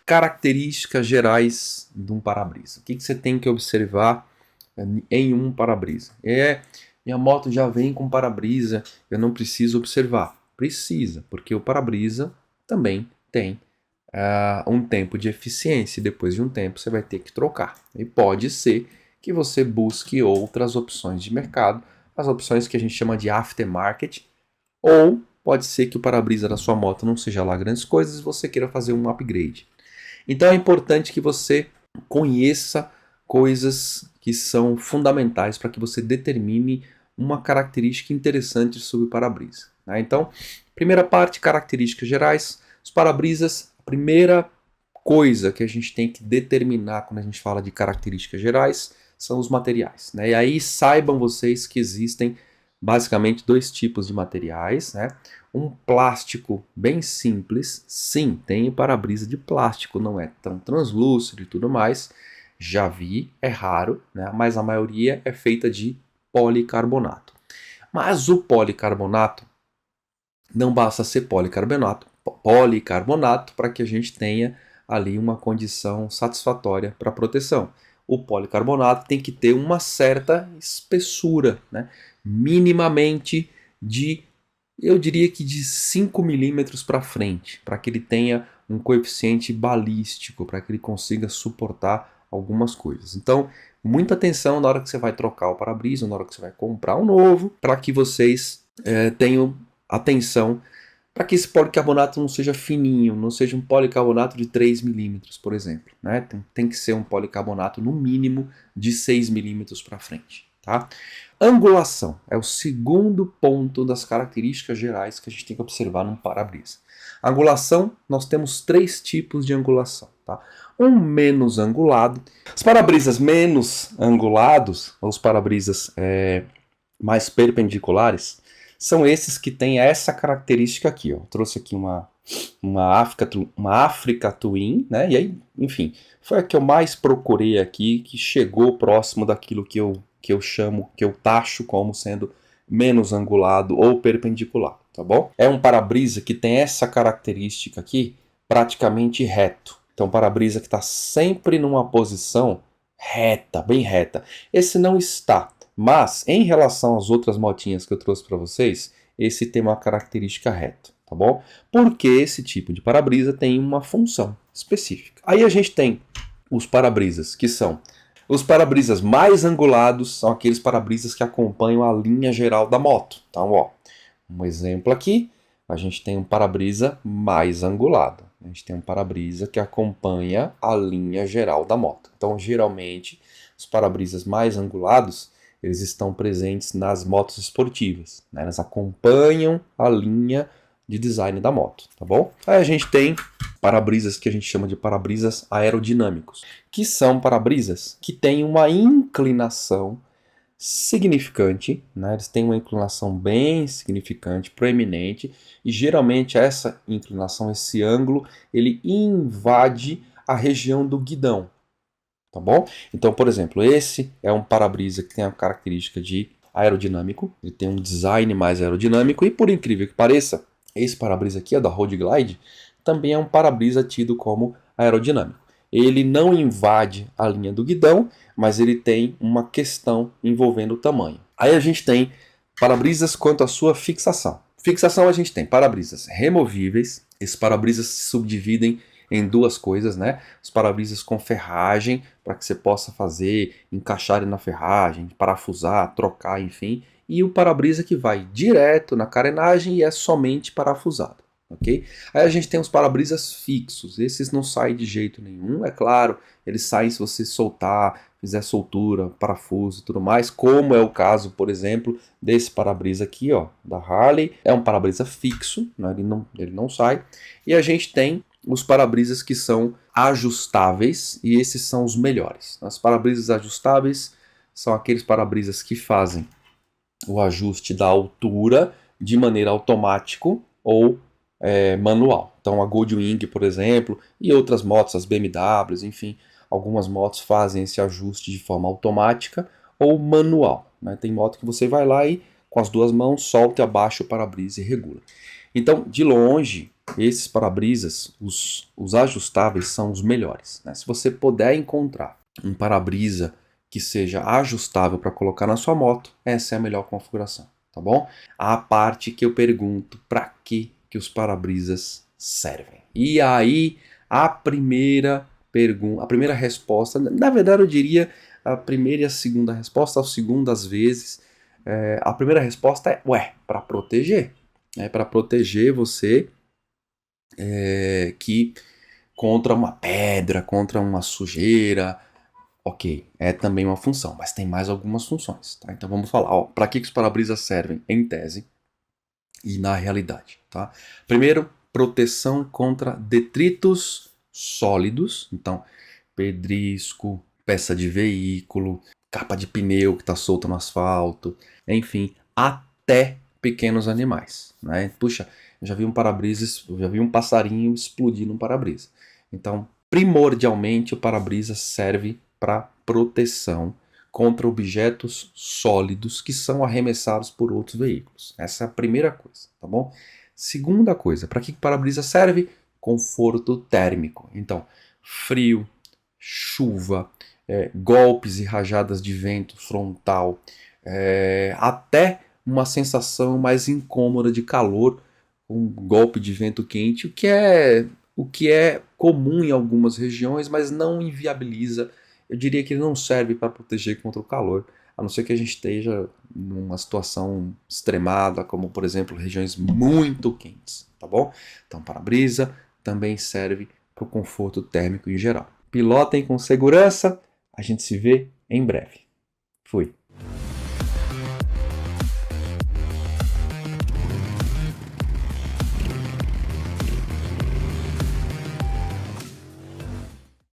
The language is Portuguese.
características gerais de um para-brisa. O que você tem que observar em um para-brisa? Minha moto já vem com para-brisa, eu não preciso observar. Precisa, porque o para-brisa também tem um tempo de eficiência e depois de um tempo você vai ter que trocar. E pode ser que você busque outras opções de mercado, as opções que a gente chama de aftermarket, ou pode ser que o para-brisa da sua moto não seja lá grandes coisas e você queira fazer um upgrade. Então é importante que você conheça coisas que são fundamentais para que você determine uma característica interessante sobre o para-brisa. Então, primeira parte, características gerais. Os para-brisas, a primeira coisa que a gente tem que determinar quando a gente fala de características gerais são os materiais. E aí saibam vocês que existem basicamente dois tipos de materiais. Um plástico bem simples, sim, tem para-brisa de plástico, não é tão translúcido e tudo mais. Já vi, é raro, mas a maioria é feita de policarbonato. Mas o policarbonato não basta ser policarbonato para que a gente tenha ali uma condição satisfatória para proteção. O policarbonato tem que ter uma certa espessura, minimamente de, eu diria que de 5 milímetros para frente, para que ele tenha um coeficiente balístico, para que ele consiga suportar algumas coisas. Então, muita atenção na hora que você vai trocar o para-brisa, na hora que você vai comprar um novo, para que vocês tenham atenção para que esse policarbonato não seja fininho, não seja um policarbonato de 3 milímetros, por exemplo. Tem que ser um policarbonato no mínimo de 6 milímetros para frente. Tá? Angulação é o segundo ponto das características gerais que a gente tem que observar num para-brisa. Angulação, nós temos 3 tipos de angulação. Tá? Um menos angulado. Os para-brisas menos angulados, os para-brisas mais perpendiculares, são esses que têm essa característica aqui. Ó. Eu trouxe aqui uma Africa Twin, e aí, enfim, foi a que eu mais procurei aqui, que chegou próximo daquilo que eu taxo como sendo menos angulado ou perpendicular, tá bom? É um para-brisa que tem essa característica aqui praticamente reto. Então, para-brisa que está sempre numa posição reta, bem reta. Esse não está. Mas, em relação às outras motinhas que eu trouxe para vocês, esse tem uma característica reta, tá bom? Porque esse tipo de para-brisa tem uma função específica. Aí a gente tem os para-brisas, que são os para-brisas mais angulados, são aqueles para-brisas que acompanham a linha geral da moto. Então, ó, um exemplo aqui, a gente tem um para-brisa mais angulado. A gente tem um para-brisa que acompanha a linha geral da moto. Então, geralmente, os para-brisas mais angulados eles estão presentes nas motos esportivas. Elas acompanham a linha de design da moto, tá bom? Aí a gente tem para-brisas que a gente chama de para-brisas aerodinâmicos, que são para-brisas que têm uma inclinação significante, eles têm uma inclinação bem significante, proeminente, e geralmente essa inclinação, esse ângulo, ele invade a região do guidão. Tá bom? Então, por exemplo, esse é um para-brisa que tem a característica de aerodinâmico, ele tem um design mais aerodinâmico e, por incrível que pareça, esse para-brisa aqui, da Road Glide, também é um para-brisa tido como aerodinâmico. Ele não invade a linha do guidão, mas ele tem uma questão envolvendo o tamanho. Aí a gente tem para-brisas quanto à sua fixação. Fixação a gente tem para-brisas removíveis, esses para-brisas se subdividem em duas coisas, os para-brisas com ferragem, para que você possa fazer, encaixar ele na ferragem, parafusar, trocar, enfim, e o para-brisa que vai direto na carenagem e é somente parafusado, ok? Aí a gente tem os para-brisas fixos, esses não saem de jeito nenhum, é claro, eles saem se você soltar, fizer soltura, parafuso e tudo mais, como é o caso, por exemplo, desse para-brisa aqui, ó, da Harley, é um para-brisa fixo, ele não sai, e a gente tem os para-brisas que são ajustáveis, e esses são os melhores. Os para-brisas ajustáveis são aqueles para-brisas que fazem o ajuste da altura de maneira automática ou manual. Então a Goldwing, por exemplo, e outras motos, as BMWs, enfim, algumas motos fazem esse ajuste de forma automática ou manual. Tem moto que você vai lá e com as duas mãos solta e abaixa o para-brisa e regula. Então, de longe, Esses para-brisas, os ajustáveis, são os melhores, né? Se você puder encontrar um para-brisa que seja ajustável para colocar na sua moto, essa é a melhor configuração, tá bom? A parte que eu pergunto, para que os para-brisas servem? E aí, a primeira pergunta, a primeira resposta, na verdade eu diria a primeira e a segunda resposta, ao segundo às vezes, a primeira resposta é, para proteger. É para proteger você que contra uma pedra, contra uma sujeira. Ok, é também uma função, mas tem mais algumas funções. Tá? Então vamos falar, para que os para-brisas servem em tese e na realidade. Tá? Primeiro, proteção contra detritos sólidos, então pedrisco, peça de veículo, capa de pneu que está solta no asfalto, enfim, até pequenos animais. Né? Puxa, eu já vi um para-brisa, já vi um passarinho explodir num para-brisa. Então, primordialmente, o para-brisa serve para proteção contra objetos sólidos que são arremessados por outros veículos. Essa é a primeira coisa, tá bom? Segunda coisa, para que o para-brisa serve? Conforto térmico. Então, frio, chuva, golpes e rajadas de vento frontal, até uma sensação mais incômoda de calor, um golpe de vento quente, o que é comum em algumas regiões, mas não inviabiliza. Eu diria que ele não serve para proteger contra o calor, a não ser que a gente esteja numa situação extremada, como por exemplo regiões muito quentes, tá bom? Então, para-brisa também serve para o conforto térmico em geral. Pilotem com segurança, a gente se vê em breve. Fui.